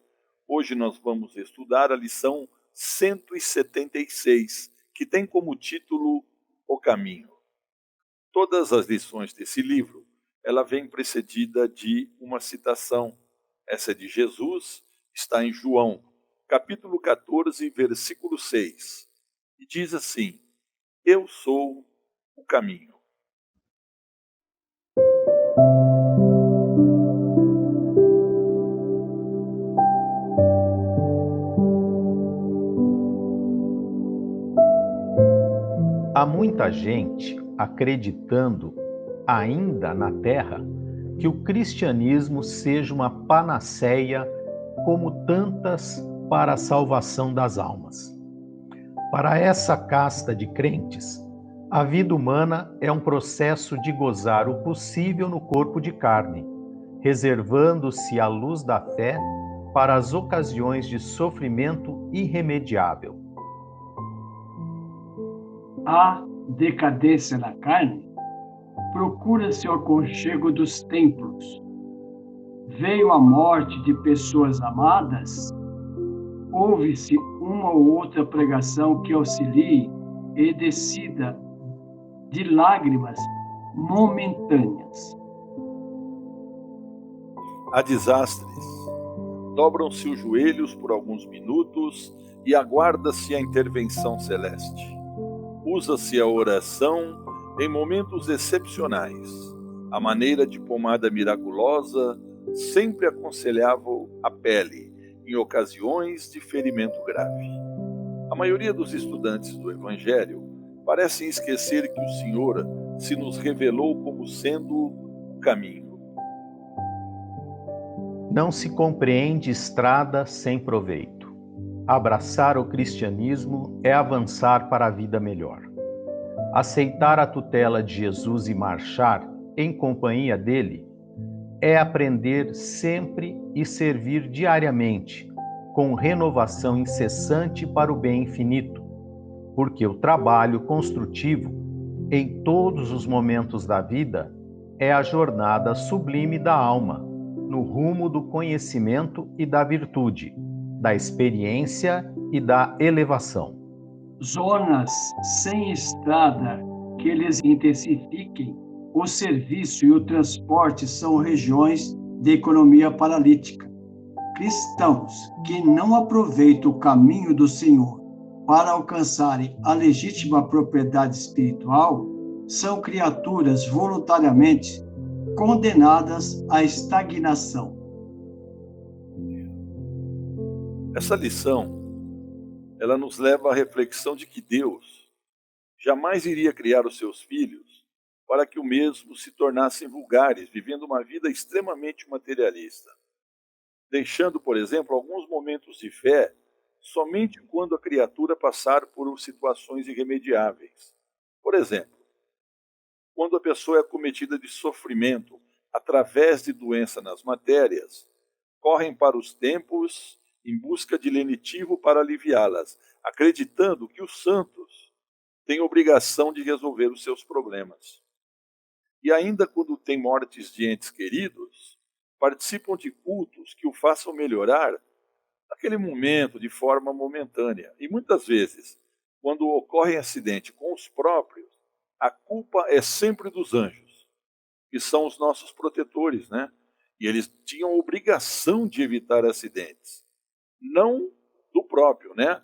Hoje nós vamos estudar a lição 176, que tem como título O Caminho. Todas as lições desse livro, ela vem precedida de uma citação. Essa é de Jesus, está em João, capítulo 14, versículo 6. E diz assim: Eu sou o caminho. Há muita gente acreditando ainda na Terra que o cristianismo seja uma panaceia como tantas para a salvação das almas. Para essa casta de crentes, a vida humana é um processo de gozar o possível no corpo de carne, reservando-se a luz da fé para as ocasiões de sofrimento irremediável. Há decadência na carne? procura-se o aconchego dos templos. Veio a morte de pessoas amadas, ouve-se uma ou outra pregação que auxilie e decida de lágrimas momentâneas. Há desastres. Dobram-se os joelhos por alguns minutos e aguarda-se a intervenção celeste. Usa-se a oração em momentos excepcionais. A maneira de pomada miraculosa sempre aconselhava a pele em ocasiões de ferimento grave. A maioria dos estudantes do Evangelho parecem esquecer que o Senhor se nos revelou como sendo o caminho. Não se compreende estrada sem proveito. Abraçar o cristianismo é avançar para a vida melhor. Aceitar a tutela de Jesus e marchar em companhia dele é aprender sempre e servir diariamente, com renovação incessante para o bem infinito, porque o trabalho construtivo, em todos os momentos da vida, é a jornada sublime da alma, no rumo do conhecimento e da virtude, da experiência e da elevação. Zonas sem estrada que lhes intensifiquem o serviço e o transporte são regiões de economia paralítica. Cristãos que não aproveitam o caminho do Senhor para alcançarem a legítima propriedade espiritual são criaturas voluntariamente condenadas à estagnação. Essa lição, ela nos leva à reflexão de que Deus jamais iria criar os seus filhos para que o mesmo se tornassem vulgares, vivendo uma vida extremamente materialista, deixando, por exemplo, alguns momentos de fé somente quando a criatura passar por situações irremediáveis. Por exemplo, quando a pessoa é acometida de sofrimento através de doença nas matérias, correm para os templos em busca de lenitivo para aliviá-las, acreditando que os santos têm obrigação de resolver os seus problemas. E ainda quando tem mortes de entes queridos, participam de cultos que o façam melhorar naquele momento, de forma momentânea. E muitas vezes, quando ocorre acidente com os próprios, a culpa é sempre dos anjos, que são os nossos protetores, né? E eles tinham obrigação de evitar acidentes, não do próprio, né?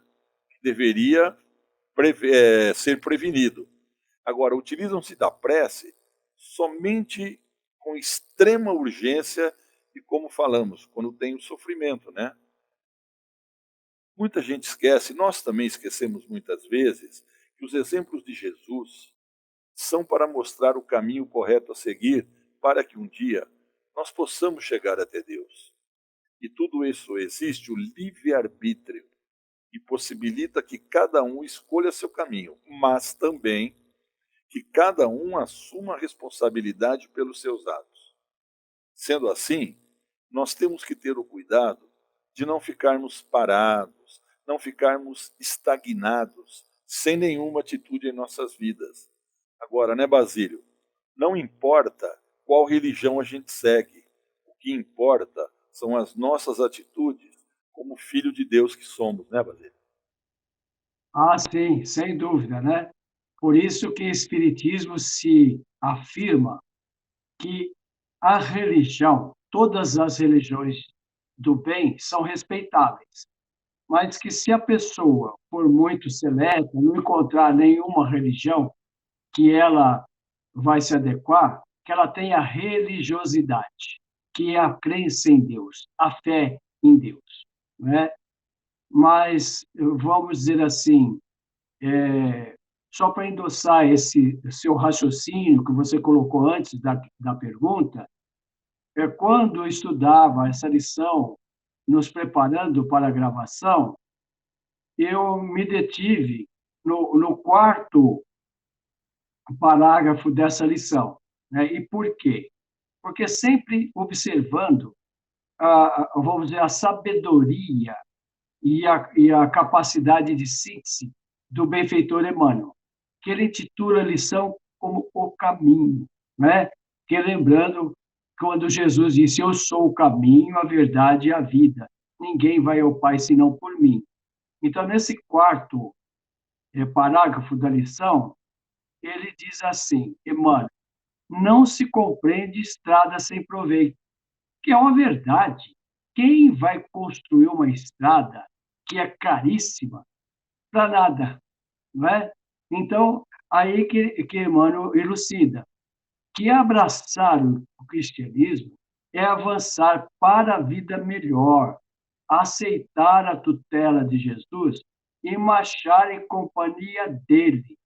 Que deveria ser prevenido. Agora, utilizam-se da prece somente com extrema urgência e, como falamos, quando tem o sofrimento, né? Muita gente esquece, nós também esquecemos muitas vezes, que os exemplos de Jesus são para mostrar o caminho correto a seguir para que um dia nós possamos chegar até Deus. E tudo isso existe o livre-arbítrio e possibilita que cada um escolha seu caminho, mas também que cada um assuma a responsabilidade pelos seus atos. Sendo assim, nós temos que ter o cuidado de não ficarmos parados, não ficarmos estagnados, sem nenhuma atitude em nossas vidas. Agora, né, Basílio? Não importa qual religião a gente segue, o que importa são as nossas atitudes como filho de Deus que somos, né, Basílio? Ah, sim, sem dúvida, né? Por isso que o Espiritismo se afirma que a religião, todas as religiões do bem são respeitáveis, mas que se a pessoa for muito seleta, não encontrar nenhuma religião que ela vai se adequar, que ela tenha religiosidade, que é a crença em Deus, a fé em Deus, né? Mas, vamos dizer assim, só para endossar esse seu raciocínio que você colocou antes da pergunta, quando eu estudava essa lição, nos preparando para a gravação, eu me detive no quarto parágrafo dessa lição, né? E por quê? Porque sempre observando, vamos dizer, a sabedoria e a capacidade de síntese do benfeitor Emmanuel, que ele intitula a lição como o caminho, né? Que lembrando, quando Jesus disse, eu sou o caminho, a verdade e a vida. Ninguém vai ao Pai senão por mim. Então, nesse quarto parágrafo da lição, ele diz assim, Emmanuel, não se compreende estrada sem proveito, que é uma verdade. Quem vai construir uma estrada que é caríssima para nada, não é? Então, aí que Emmanuel elucida que abraçar o cristianismo é avançar para a vida melhor, aceitar a tutela de Jesus e marchar em companhia dele,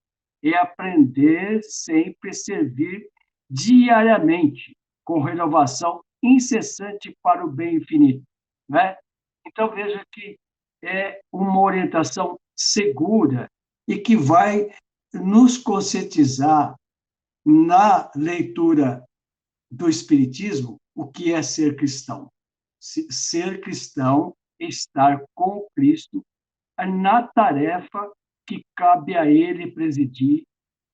e aprender sempre a servir diariamente, com renovação incessante para o bem infinito. Né? Então, veja que é uma orientação segura e que vai nos conscientizar na leitura do Espiritismo o que é ser cristão. Ser cristão é estar com Cristo na tarefa que cabe a ele presidir,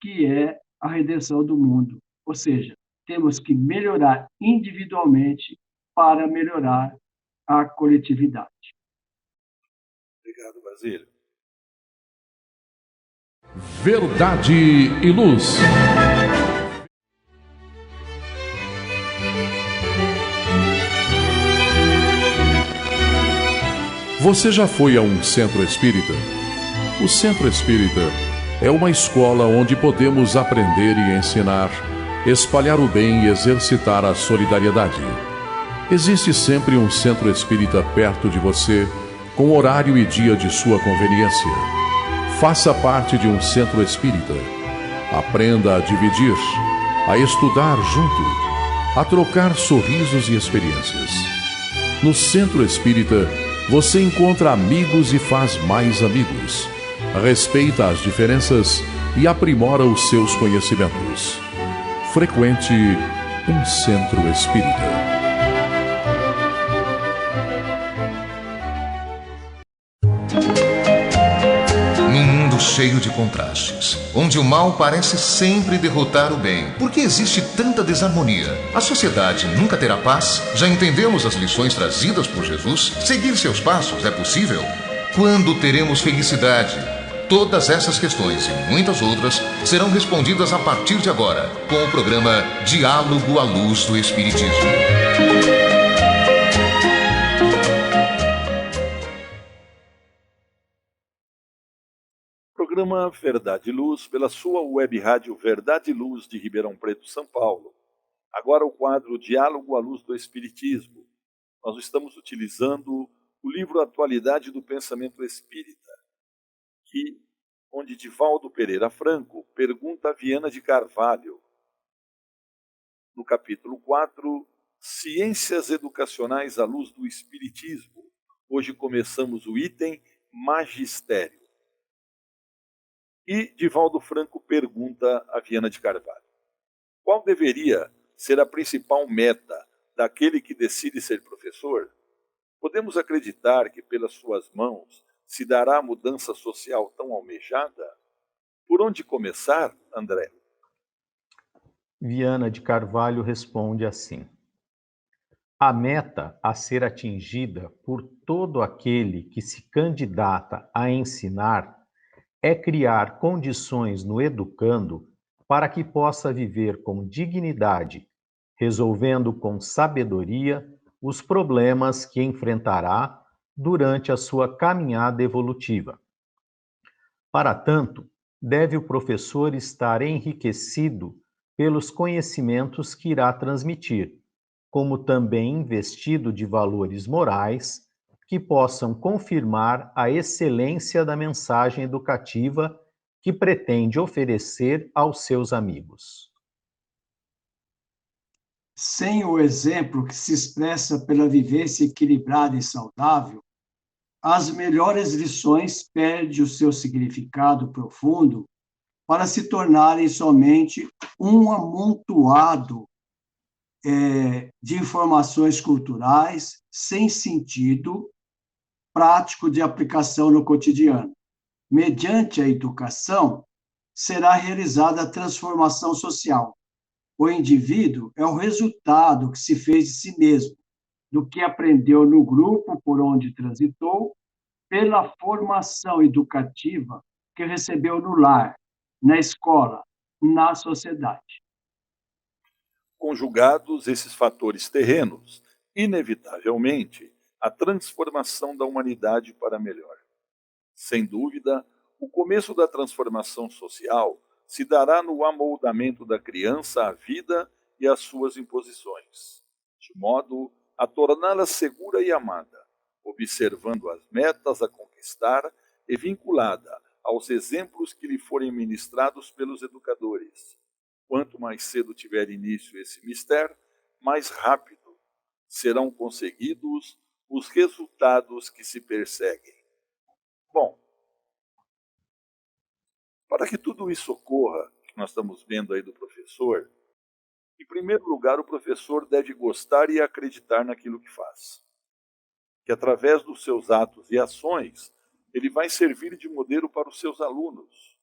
que é a redenção do mundo. Ou seja, temos que melhorar individualmente para melhorar a coletividade. Obrigado, Basílio. Verdade e Luz. Você já foi a um centro espírita? O centro espírita é uma escola onde podemos aprender e ensinar, espalhar o bem e exercitar a solidariedade. Existe sempre um centro espírita perto de você, com horário e dia de sua conveniência. Faça parte de um centro espírita. Aprenda a dividir, a estudar junto, a trocar sorrisos e experiências. No centro espírita, você encontra amigos e faz mais amigos. Respeita as diferenças e aprimora os seus conhecimentos. Frequente um centro espírita. Cheio de contrastes, onde o mal parece sempre derrotar o bem. Por que existe tanta desarmonia? A sociedade nunca terá paz? Já entendemos as lições trazidas por Jesus? Seguir seus passos é possível? Quando teremos felicidade? Todas essas questões e muitas outras serão respondidas a partir de agora, com o programa Diálogo à Luz do Espiritismo. Programa Verdade e Luz, pela sua web rádio Verdade e Luz de Ribeirão Preto, São Paulo. Agora o quadro Diálogo à Luz do Espiritismo. Nós estamos utilizando o livro Atualidade do Pensamento Espírita, onde Divaldo Pereira Franco pergunta a Viana de Carvalho, no capítulo 4, Ciências Educacionais à Luz do Espiritismo. Hoje começamos o item Magistério. E Divaldo Franco pergunta a Viana de Carvalho: qual deveria ser a principal meta daquele que decide ser professor? Podemos acreditar que pelas suas mãos se dará a mudança social tão almejada? Por onde começar, André? Viana de Carvalho responde assim: a meta a ser atingida por todo aquele que se candidata a ensinar é criar condições no educando para que possa viver com dignidade, resolvendo com sabedoria os problemas que enfrentará durante a sua caminhada evolutiva. Para tanto, deve o professor estar enriquecido pelos conhecimentos que irá transmitir, como também investido de valores morais que possam confirmar a excelência da mensagem educativa que pretende oferecer aos seus amigos. Sem o exemplo que se expressa pela vivência equilibrada e saudável, as melhores lições perdem o seu significado profundo para se tornarem somente um amontoado de informações culturais sem sentido prático de aplicação no cotidiano. Mediante a educação, será realizada a transformação social, O indivíduo é o resultado que se fez de si mesmo, do que aprendeu no grupo por onde transitou, pela formação educativa que recebeu no lar, na escola, na sociedade. Conjugados esses fatores terrenos, inevitavelmente, a transformação da humanidade para melhor. Sem dúvida, o começo da transformação social se dará no amoldamento da criança à vida e às suas imposições, de modo a torná-la segura e amada, observando as metas a conquistar e vinculada aos exemplos que lhe forem ministrados pelos educadores. Quanto mais cedo tiver início esse mistério, mais rápido serão conseguidos os resultados que se perseguem. Bom, para que tudo isso ocorra, que nós estamos vendo aí do professor, em primeiro lugar, o professor deve gostar e acreditar naquilo que faz. Que através dos seus atos e ações, ele vai servir de modelo para os seus alunos.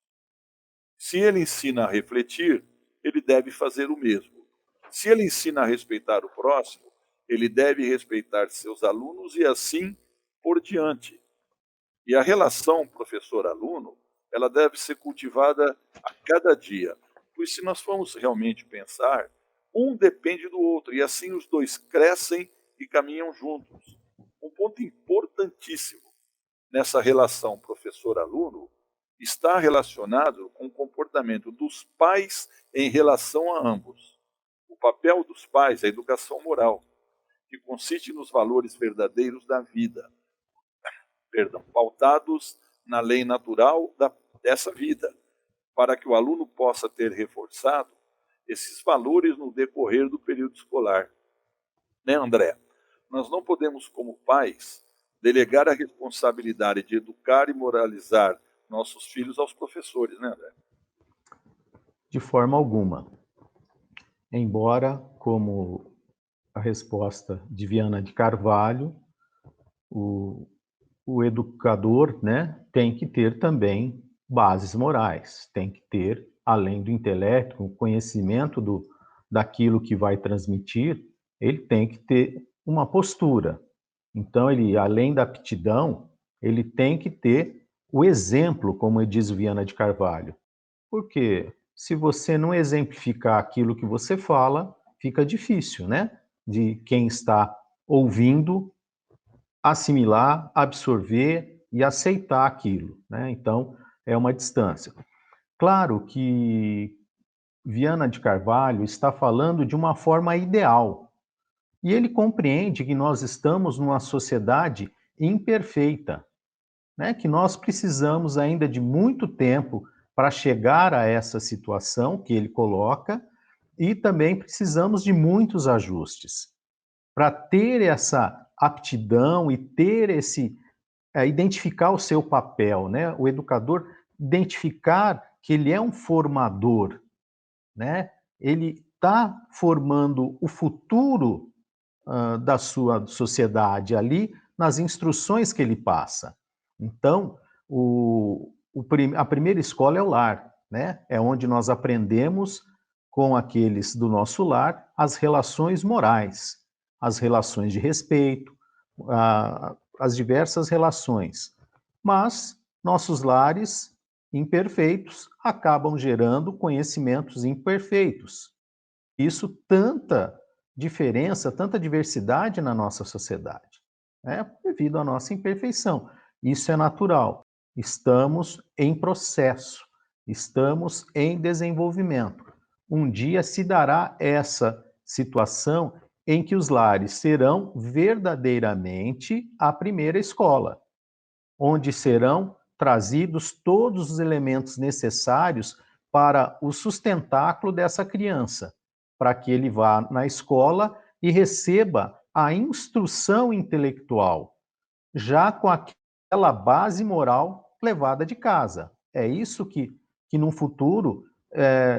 Se ele ensina a refletir, ele deve fazer o mesmo. Se ele ensina a respeitar o próximo, ele deve respeitar seus alunos e assim por diante. E a relação professor-aluno, ela deve ser cultivada a cada dia. Pois se nós formos realmente pensar, um depende do outro, e assim os dois crescem e caminham juntos. Um ponto importantíssimo nessa relação professor-aluno está relacionado com o comportamento dos pais em relação a ambos. O papel dos pais é a educação moral, que consiste nos valores verdadeiros da vida, pautados na lei natural dessa vida, para que o aluno possa ter reforçado esses valores no decorrer do período escolar. Né, André? Nós não podemos, como pais, delegar a responsabilidade de educar e moralizar nossos filhos aos professores, né, André? De forma alguma. Embora, como a resposta de Viana de Carvalho, o educador, né, tem que ter também bases morais, tem que ter, além do intelecto, o conhecimento daquilo que vai transmitir, ele tem que ter uma postura. Então, ele, além da aptidão, ele tem que ter o exemplo, como diz Viana de Carvalho. Porque se você não exemplificar aquilo que você fala, fica difícil, né? De quem está ouvindo assimilar, absorver e aceitar aquilo, né? Então, é uma distância. Claro que Viana de Carvalho está falando de uma forma ideal. E ele compreende que nós estamos numa sociedade imperfeita, né? Que nós precisamos ainda de muito tempo para chegar a essa situação que ele coloca, e também precisamos de muitos ajustes para ter essa aptidão e ter identificar o seu papel, né? O educador identificar que ele é um formador, né? Ele está formando o futuro da sua sociedade ali nas instruções que ele passa. Então, a primeira escola é o lar, né? É onde nós aprendemos com aqueles do nosso lar as relações morais, as relações de respeito, as diversas relações. Mas nossos lares imperfeitos acabam gerando conhecimentos imperfeitos. Isso tanta diferença, tanta diversidade na nossa sociedade, né? Devido à nossa imperfeição. Isso é natural. Estamos em processo, estamos em desenvolvimento. Um dia se dará essa situação em que os lares serão verdadeiramente a primeira escola, onde serão trazidos todos os elementos necessários para o sustentáculo dessa criança, para que ele vá na escola e receba a instrução intelectual, já com aquela base moral levada de casa. É isso que no futuro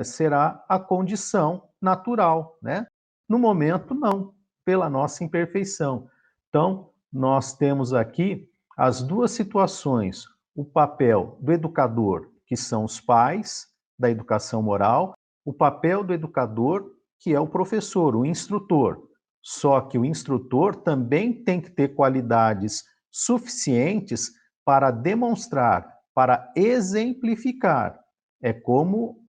será a condição natural, né? No momento, não, pela nossa imperfeição. Então, nós temos aqui as duas situações: o papel do educador, que são os pais da educação moral, o papel do educador que é o professor, o instrutor. Só que o instrutor também tem que ter qualidades suficientes para demonstrar, para exemplificar. É como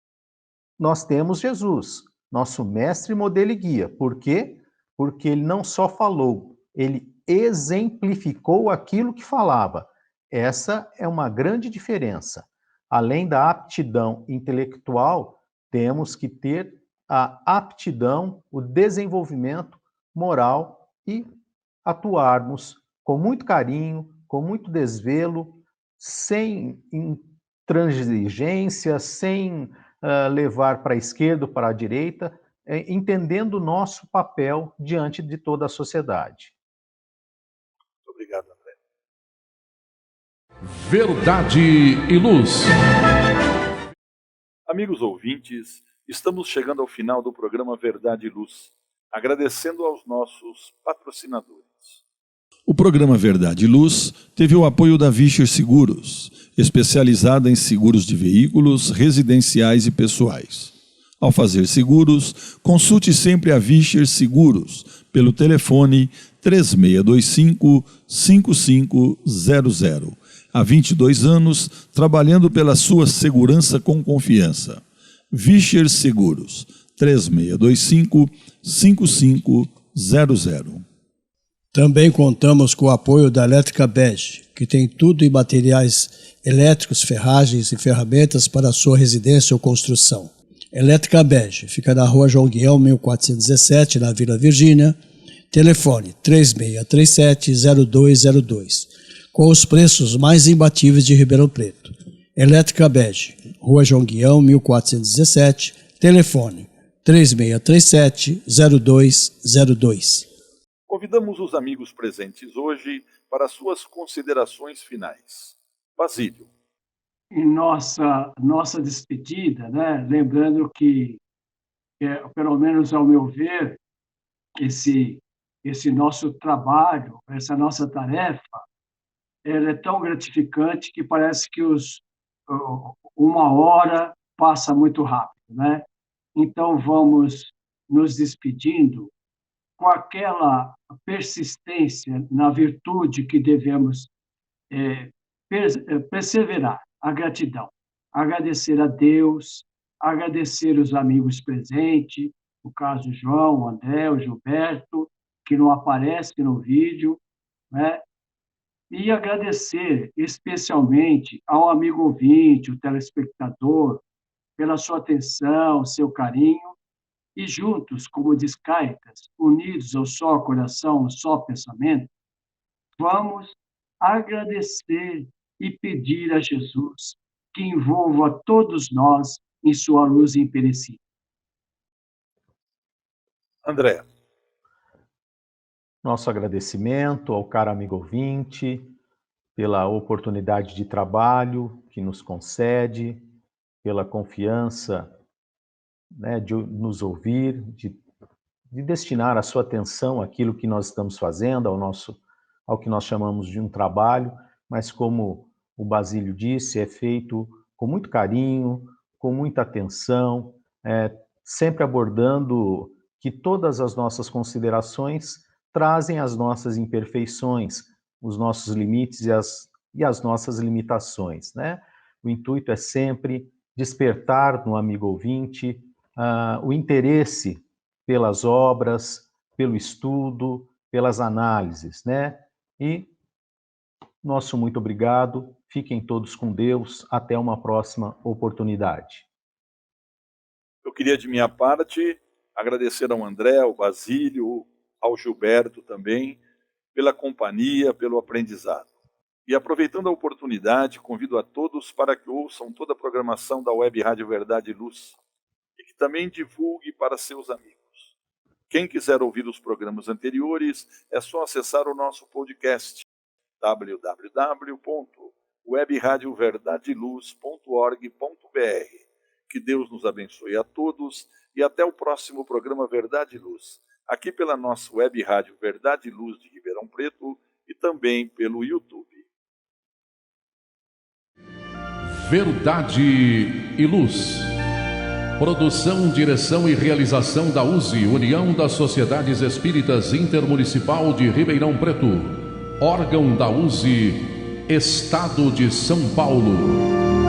nós temos Jesus, nosso mestre, modelo e guia. Por quê? Porque ele não só falou, ele exemplificou aquilo que falava. Essa é uma grande diferença. Além da aptidão intelectual, temos que ter a aptidão, o desenvolvimento moral e atuarmos com muito carinho, com muito desvelo, sem intransigência, sem levar para a esquerda ou para a direita, entendendo o nosso papel diante de toda a sociedade. Muito obrigado, André. Verdade e Luz. Amigos ouvintes, estamos chegando ao final do programa Verdade e Luz, agradecendo aos nossos patrocinadores. O programa Verdade e Luz teve o apoio da Vischer Seguros, especializada em seguros de veículos, residenciais e pessoais. Ao fazer seguros, consulte sempre a Vischer Seguros pelo telefone 3625-5500. Há 22 anos, trabalhando pela sua segurança com confiança. Vischer Seguros, 3625-5500. Também contamos com o apoio da Elétrica Bege, que tem tudo em materiais elétricos, ferragens e ferramentas para a sua residência ou construção. Elétrica Bege fica na Rua João Guião, 1417, na Vila Virgínia. Telefone 3637-0202, com os preços mais imbatíveis de Ribeirão Preto. Elétrica Bege, Rua João Guião, 1417, telefone 3637-0202. Convidamos os amigos presentes hoje para suas considerações finais. Basílio. Em nossa despedida, né? Lembrando que, pelo menos ao meu ver, esse nosso trabalho, essa nossa tarefa, ela é tão gratificante que parece que uma hora passa muito rápido, né? Então, vamos nos despedindo com aquela persistência na virtude que devemos perseverar, a gratidão. Agradecer a Deus, agradecer os amigos presentes, no caso João, o André, o Gilberto, que não aparece no vídeo, né? E agradecer especialmente ao amigo ouvinte, o telespectador, pela sua atenção, seu carinho, e juntos, como diz Cáitas, unidos ao só coração, ao só pensamento, vamos agradecer e pedir a Jesus que envolva todos nós em sua luz imperecível. André. Nosso agradecimento ao caro amigo ouvinte pela oportunidade de trabalho que nos concede, pela confiança, né, de nos ouvir, de destinar a sua atenção àquilo que nós estamos fazendo, ao que nós chamamos de um trabalho, mas como o Basílio disse, é feito com muito carinho, com muita atenção, sempre abordando que todas as nossas considerações trazem as nossas imperfeições, os nossos limites e as nossas limitações, né? O intuito é sempre despertar no amigo ouvinte o interesse pelas obras, pelo estudo, pelas análises, né? E nosso muito obrigado, fiquem todos com Deus, até uma próxima oportunidade. Eu queria, de minha parte, agradecer ao André, ao Basílio, ao Gilberto também, pela companhia, pelo aprendizado. E aproveitando a oportunidade, convido a todos para que ouçam toda a programação da Web Rádio Verdade e Luz e que também divulgue para seus amigos. Quem quiser ouvir os programas anteriores, é só acessar o nosso podcast www.webradioverdadeluz.org.br. Que Deus nos abençoe a todos e até o próximo programa Verdade e Luz, aqui pela nossa Web Rádio Verdade e Luz de Ribeirão Preto e também pelo YouTube. Verdade e Luz. Produção, direção e realização da USE, União das Sociedades Espíritas Intermunicipal de Ribeirão Preto. Órgão da USE, Estado de São Paulo.